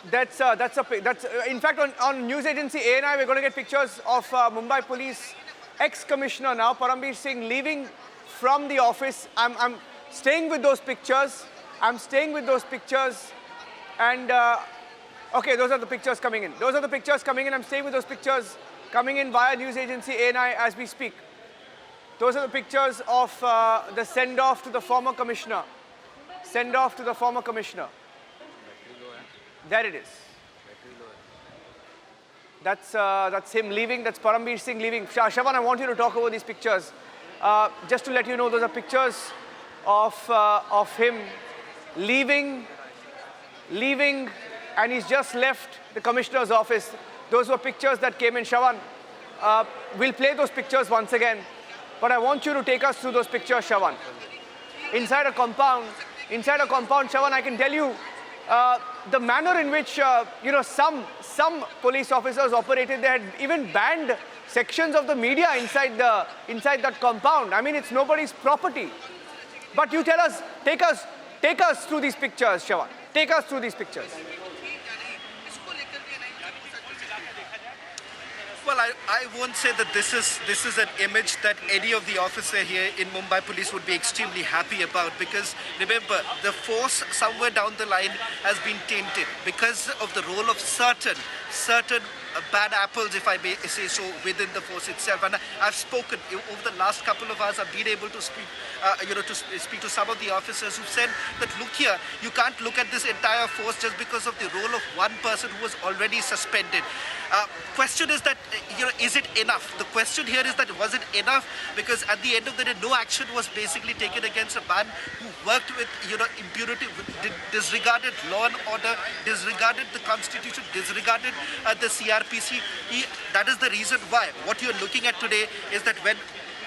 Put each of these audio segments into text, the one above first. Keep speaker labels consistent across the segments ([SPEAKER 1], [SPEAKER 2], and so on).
[SPEAKER 1] In fact, on news agency ANI, we're going to get pictures of Mumbai Police ex-commissioner now, Param Singh, leaving from the office. I'm staying with those pictures. I'm staying with those pictures. And, okay, those are the pictures coming in. Those are the pictures coming in. I'm staying with those pictures coming in via news agency ANI as we speak. Those are the pictures of the send-off to the former commissioner. Send-off to the former commissioner. There it is. That's him leaving. That's Param Singh leaving. Shavan, I want you to talk over these pictures. Just to let you know, those are pictures of him leaving, and he's just left the commissioner's office. Those were pictures that came in. Shavan, we'll play those pictures once again, but I want you to take us through those pictures, Shavan. Inside a compound, Shavan, I can tell you, the manner in which some police officers operated, they had even banned sections of the media inside that compound. I mean, it's nobody's property. But you tell us, take us through these pictures, Shavan. Take us through these pictures.
[SPEAKER 2] Well, I won't say that this is an image that any of the officers here in Mumbai Police would be extremely happy about, because remember, the force somewhere down the line has been tainted because of the role of certain bad apples, if I may say so, within the force itself. And I've spoken over the last couple of hours. I've been able to speak, speak to some of the officers who said that, look here, you can't look at this entire force just because of the role of one person who was already suspended. Question is that, is it enough? The question here is that, was it enough? Because at the end of the day, no action was basically taken against a man who worked with, impunity, disregarded law and order, disregarded the constitution, disregarded the CRPC. That is the reason why. What you're looking at today is that when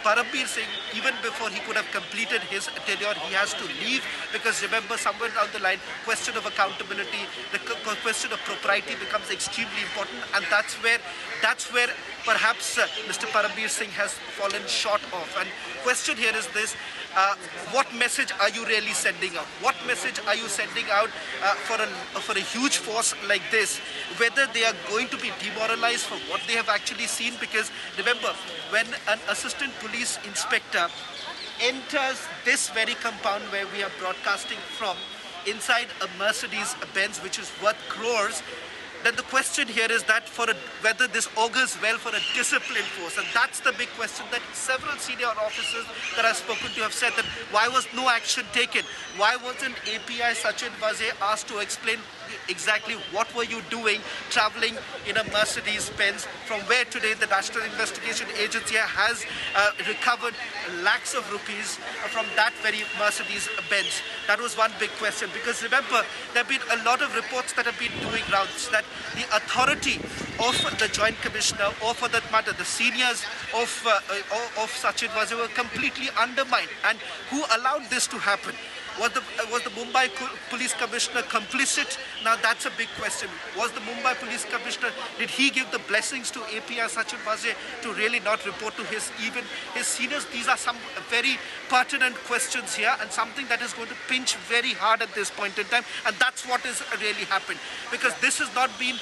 [SPEAKER 2] Param Singh, even before he could have completed his tenure, he has to leave, because remember, somewhere down the line, question of accountability, the question of propriety becomes extremely important, and that's where perhaps Mr. Param Singh has fallen short of. And question here is this: what message are you really sending out? What message are you sending out for a huge force like this? Whether they are going to be demoralized for what they have actually seen, because remember, when an assistant police inspector enters this very compound where we are broadcasting from, inside a Mercedes-Benz which is worth crores, then the question here is that whether this augurs well for a disciplined force. And that's the big question that several senior officers that I've spoken to have said, that why was no action taken? Why wasn't API Sachin Vaze asked to explain exactly what were you doing traveling in a Mercedes-Benz, from where today the National Investigation Agency has recovered lakhs of rupees from that very Mercedes-Benz? That was one big question, because remember, there have been a lot of reports that have been doing rounds that the authority of the Joint Commissioner, or for that matter, the seniors of Sachin Vaze, were completely undermined. And who allowed this to happen? Was the Mumbai Police Commissioner complicit? Now that's a big question. Was the Mumbai Police Commissioner, did he give the blessings to API Sachin Vaze to really not report to his seniors? These are some very pertinent questions here, and something that is going to pinch very hard at this point in time. And that's what has really happened, because this has not been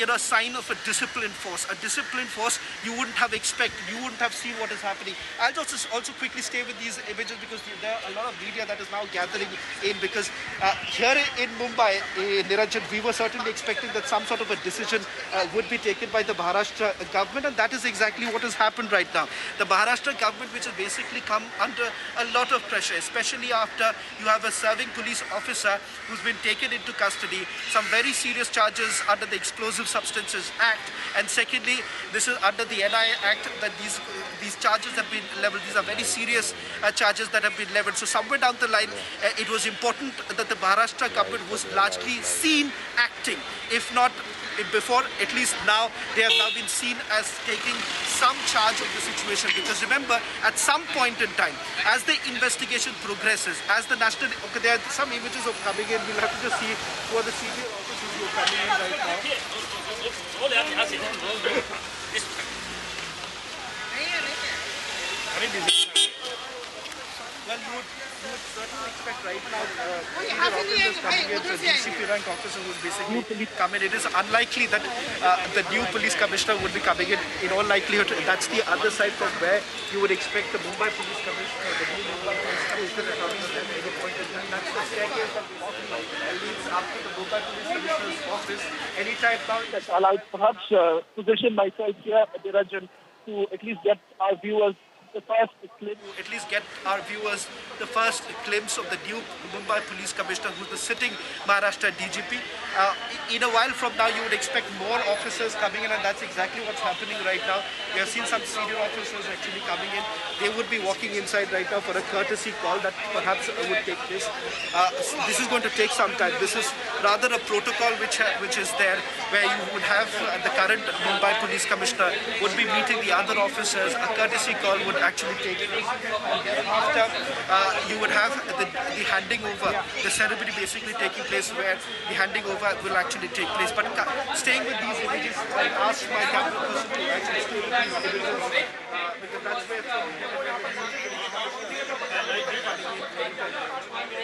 [SPEAKER 2] a sign of a disciplined force. A disciplined force you wouldn't have expected, you wouldn't have seen what is happening. I'll just also quickly stay with these images, because there are a lot of media that is now gathering in, because here in Mumbai, Niranjan, we were certainly expecting that some sort of a decision would be taken by the Maharashtra government, and that is exactly what has happened right now. The Maharashtra government, which has basically come under a lot of pressure, especially after you have a serving police officer who's been taken into custody, some very serious charges under the Explosive Substances Act, and secondly, this is under the NI Act, that these charges have been leveled. These are very serious charges that have been leveled. So somewhere down the line, it was important that the Maharashtra government was largely seen acting, if not before, at least now they have now been seen as taking some charge of the situation. Because remember, at some point in time, as the investigation progresses, as the national, okay, there are some images of coming in, we'll have to just see who are the senior officers who are coming in right now. Well, you would certainly expect right now senior officers coming in, the DCP rank officer who would basically come in. It is unlikely that the new police commissioner would be coming in. In all likelihood, that's the other side from where you would expect the Mumbai police commissioner, the new Mumbai police commissioner coming in at any point in time. That's the staircase that leads up to the Mumbai police commissioner's office. Anytime now.
[SPEAKER 3] I'll perhaps position myself here, Dirajan, to at least get our viewers the first glimpse.
[SPEAKER 2] At least get our viewers the first glimpse of the new Mumbai Police Commissioner, who's the sitting Maharashtra DGP. In a while from now, you would expect more officers coming in, and that's exactly what's happening right now. We have seen some senior officers actually coming in. They would be walking inside right now for a courtesy call that perhaps would take place. This is going to take some time. This is rather a protocol which is there, where you would have the current Mumbai Police Commissioner would be meeting the other officers. A courtesy call would actually take place. After you would have the handing over, the ceremony basically taking place, where the handing over will actually take place. But staying with these images, I asked my camera person to actually stay with these images because that's where